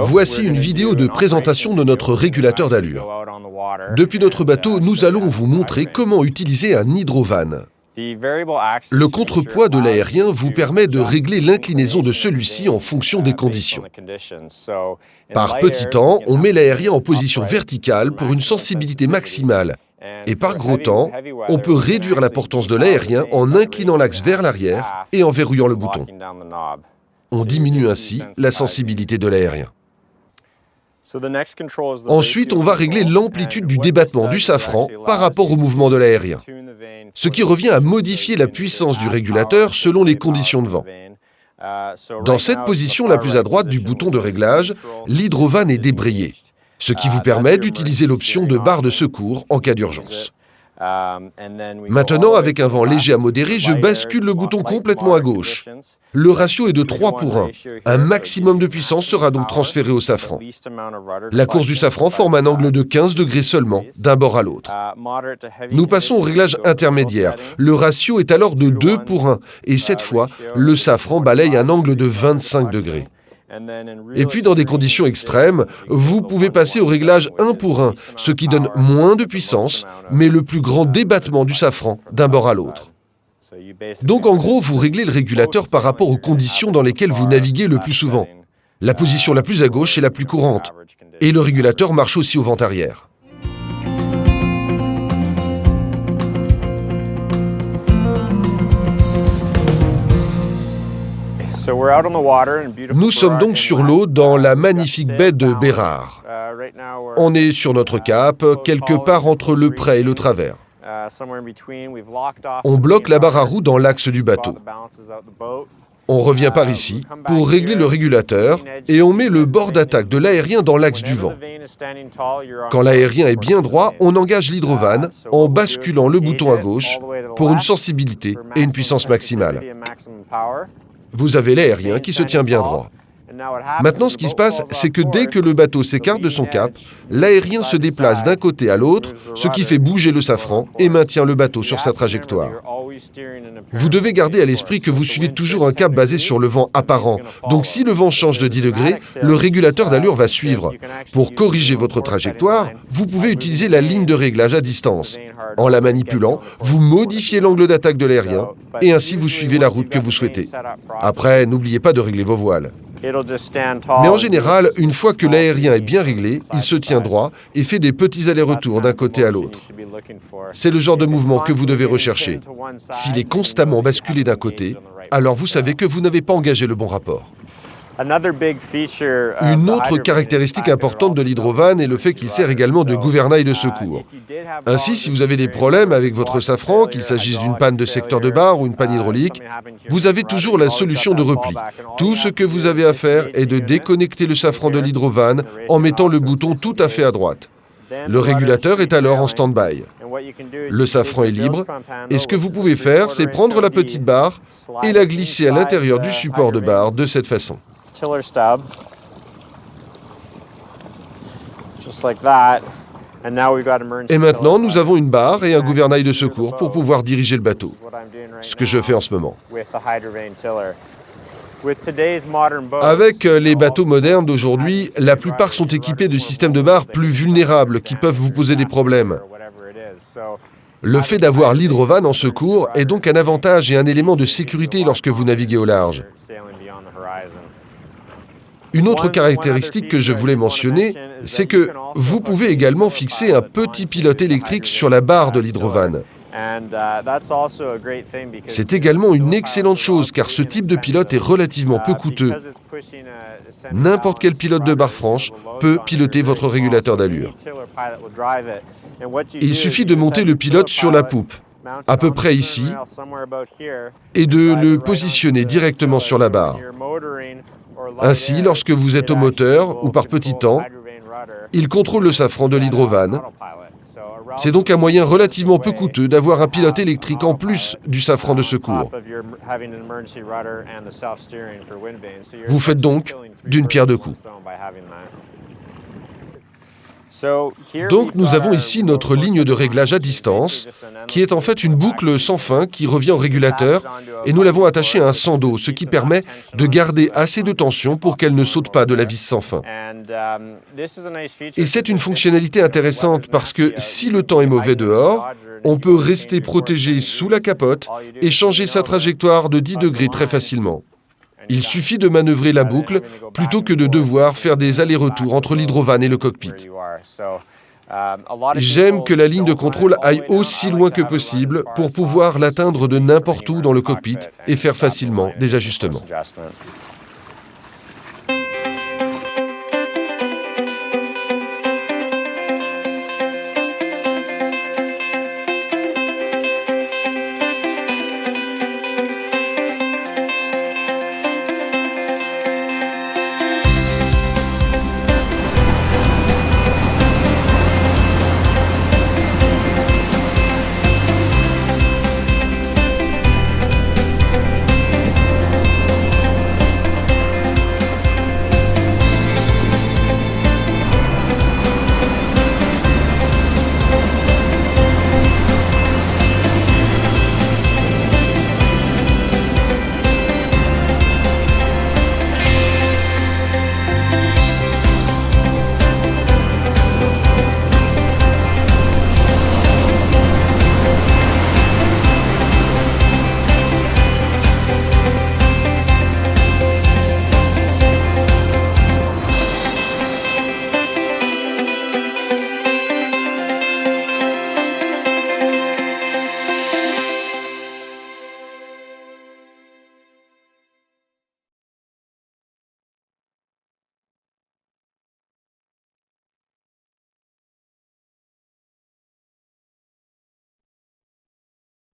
Voici une vidéo de présentation de notre régulateur d'allure. Depuis notre bateau, nous allons vous montrer comment utiliser un hydrovan. Le contrepoids de l'aérien vous permet de régler l'inclinaison de celui-ci en fonction des conditions. Par petit temps, on met l'aérien en position verticale pour une sensibilité maximale. Et par gros temps, on peut réduire la portance de l'aérien en inclinant l'axe vers l'arrière et en verrouillant le bouton. On diminue ainsi la sensibilité de l'aérien. Ensuite, on va régler l'amplitude du débattement du safran par rapport au mouvement de l'aérien, ce qui revient à modifier la puissance du régulateur selon les conditions de vent. Dans cette position la plus à droite du bouton de réglage, l'hydrovan est débrayé, ce qui vous permet d'utiliser l'option de barre de secours en cas d'urgence. Maintenant, avec un vent léger à modéré, je bascule le bouton complètement à gauche. Le ratio est de 3 pour 1. Un maximum de puissance sera donc transféré au safran. La course du safran forme un angle de 15 degrés seulement, d'un bord à l'autre. Nous passons au réglage intermédiaire. Le ratio est alors de 2 pour 1, et cette fois, le safran balaye un angle de 25 degrés. Et puis, dans des conditions extrêmes, vous pouvez passer au réglage 1 pour 1, ce qui donne moins de puissance, mais le plus grand débattement du safran d'un bord à l'autre. Donc, en gros, vous réglez le régulateur par rapport aux conditions dans lesquelles vous naviguez le plus souvent. La position la plus à gauche est la plus courante, et le régulateur marche aussi au vent arrière. Nous sommes donc sur l'eau dans la magnifique baie de Bérard. On est sur notre cap, quelque part entre le près et le travers. On bloque la barre à roue dans l'axe du bateau. On revient par ici pour régler le régulateur et on met le bord d'attaque de l'aérien dans l'axe du vent. Quand l'aérien est bien droit, on engage l'hydrovan en basculant le bouton à gauche pour une sensibilité et une puissance maximale. Vous avez l'aérien qui se tient bien droit. Maintenant, ce qui se passe, c'est que dès que le bateau s'écarte de son cap, l'aérien se déplace d'un côté à l'autre, ce qui fait bouger le safran et maintient le bateau sur sa trajectoire. Vous devez garder à l'esprit que vous suivez toujours un cap basé sur le vent apparent. Donc si le vent change de 10 degrés, le régulateur d'allure va suivre. Pour corriger votre trajectoire, vous pouvez utiliser la ligne de réglage à distance. En la manipulant, vous modifiez l'angle d'attaque de l'aérien et ainsi vous suivez la route que vous souhaitez. Après, n'oubliez pas de régler vos voiles. Mais en général, une fois que l'aérien est bien réglé, il se tient droit et fait des petits allers-retours d'un côté à l'autre. C'est le genre de mouvement que vous devez rechercher. S'il est constamment basculé d'un côté, alors vous savez que vous n'avez pas engagé le bon rapport. Une autre caractéristique importante de l'hydrovan est le fait qu'il sert également de gouvernail de secours. Ainsi, si vous avez des problèmes avec votre safran, qu'il s'agisse d'une panne de secteur de barre ou une panne hydraulique, vous avez toujours la solution de repli. Tout ce que vous avez à faire est de déconnecter le safran de l'hydrovan en mettant le bouton tout à fait à droite. Le régulateur est alors en stand-by. Le safran est libre et ce que vous pouvez faire, c'est prendre la petite barre et la glisser à l'intérieur du support de barre de cette façon. Et maintenant, nous avons une barre et un gouvernail de secours pour pouvoir diriger le bateau, ce que je fais en ce moment. Avec les bateaux modernes d'aujourd'hui, la plupart sont équipés de systèmes de barres plus vulnérables qui peuvent vous poser des problèmes. Le fait d'avoir l'hydrovan en secours est donc un avantage et un élément de sécurité lorsque vous naviguez au large. Une autre caractéristique que je voulais mentionner, c'est que vous pouvez également fixer un petit pilote électrique sur la barre de l'hydrovan. C'est également une excellente chose car ce type de pilote est relativement peu coûteux. N'importe quel pilote de barre franche peut piloter votre régulateur d'allure. Il suffit de monter le pilote sur la poupe, à peu près ici, et de le positionner directement sur la barre. Ainsi, lorsque vous êtes au moteur ou par petit temps, il contrôle le safran de l'hydrovan. C'est donc un moyen relativement peu coûteux d'avoir un pilote électrique en plus du safran de secours. Vous faites donc d'une pierre deux coups. Donc nous avons ici notre ligne de réglage à distance, qui est en fait une boucle sans fin qui revient au régulateur, et nous l'avons attachée à un sando, ce qui permet de garder assez de tension pour qu'elle ne saute pas de la vis sans fin. Et c'est une fonctionnalité intéressante parce que si le temps est mauvais dehors, on peut rester protégé sous la capote et changer sa trajectoire de 10 degrés très facilement. Il suffit de manœuvrer la boucle plutôt que de devoir faire des allers-retours entre l'hydrovan et le cockpit. J'aime que la ligne de contrôle aille aussi loin que possible pour pouvoir l'atteindre de n'importe où dans le cockpit et faire facilement des ajustements.